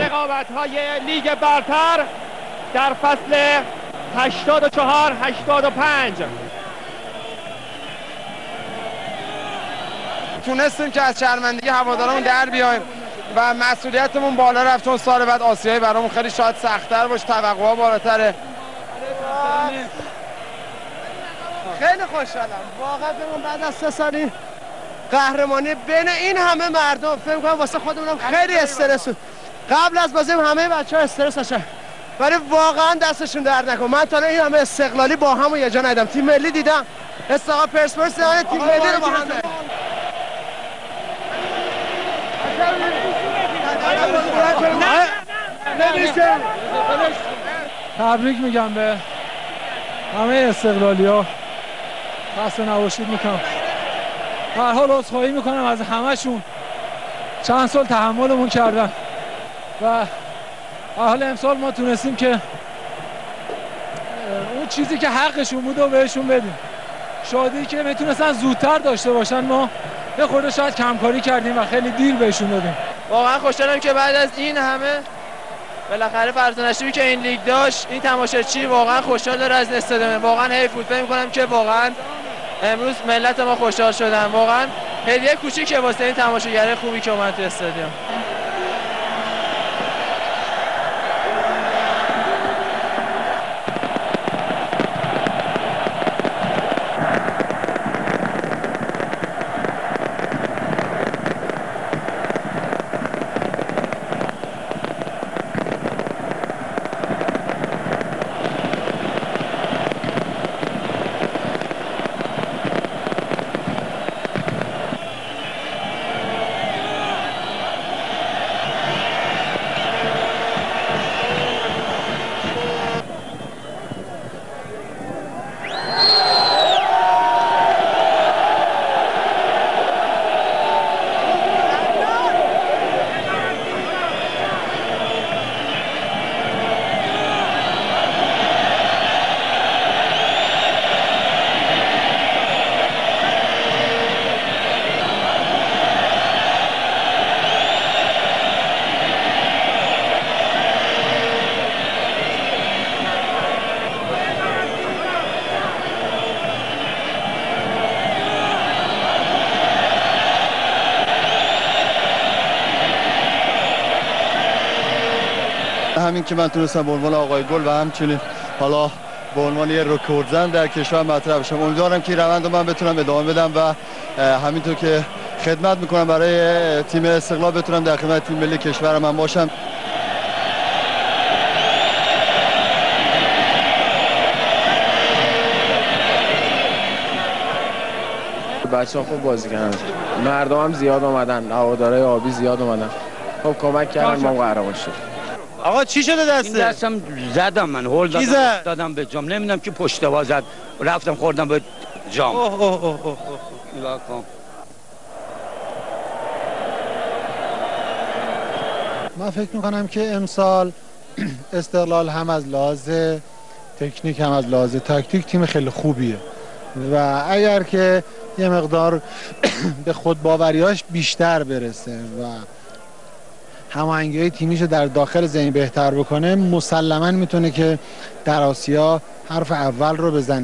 رقابت‌های لیگ برتر در فصل 84-85 تونستیم که از شرمندگی هوادارمون در بیایم و مسئولیتمون بالا رفت، چون سال بعد آسیایی برامون خیلی شاید سخت‌تر باشه، توقعات بالاتره. خیلی خوشحالم واقعا بهمون بعد از 3 سالی قهرمانی بین این همه مردم. فکر کنم واسه خودمونم خیلی استرس بود. قبل از بازی همه بچه‌ها استرس داشتن، ولی واقعا دستشون درد نکنه. من تا این همه استقلالی با هم یه جا ندیدم. تیم ملی دیدم، استقلال پرسپولیس دیدم، تیم ملی رو با هم ندیدم. تبریک میگم به همه استقلالی‌ها، خسته نباشید میکنم. هر حال عذرخواهی میکنم از همه‌شون، چند سال تحملمون کردن و حال امسال ما تونستیم که اون چیزی که حقشون بود و بهشون بدیم. شادی که میتونستن زودتر داشته باشن، ما یه خورده شاید کمکاری کردیم و خیلی دیر بهشون دادیم. واقعا خوشحالم که بعد از این همه بالاخره فرزانشویی که این لیگ داشت، این تماشاچی واقعا خوشحال داره از استادیوم. واقعا حیف بود. فکر می‌کنم که واقعا امروز ملت ما خوشحال شدن. واقعا هدیه کوچیکه واسه این تماشاگر خوبی که اومد تو استادیوم. همین که من تونستم به عنوان آقای گل و همچنین حالا به عنوان یه رکوردزن در کشور مطرح بشم، امیدوارم که روند من بتونم ادامه بدم و همینطور که خدمت میکنم برای تیم استقلال بتونم در خدمت تیم ملی کشور من باشم. بچه‌ها خوب بازی کردن، مردم هم زیاد اومدن، هوادارهای آبی زیاد اومدن، خب کمک کردن ما قهرمان شدیم. آقا چی شده دسته؟ این دستم زدم، من هول دادم به جام، نمیدونم که پشت با زد، رفتم خوردم به جام. نگاه کن. من فکر میکنم که امسال استقلال هم از لحاظ تکنیک هم از لحاظ تاکتیک تیم خیلی خوبیه و اگر که یه مقدار به خودباوریاش بیشتر برسه و هماهنگی تیمیشو در داخل زمین بهتر بکنه، مسلماً میتونه که در آسیا حرف اول رو بزنه.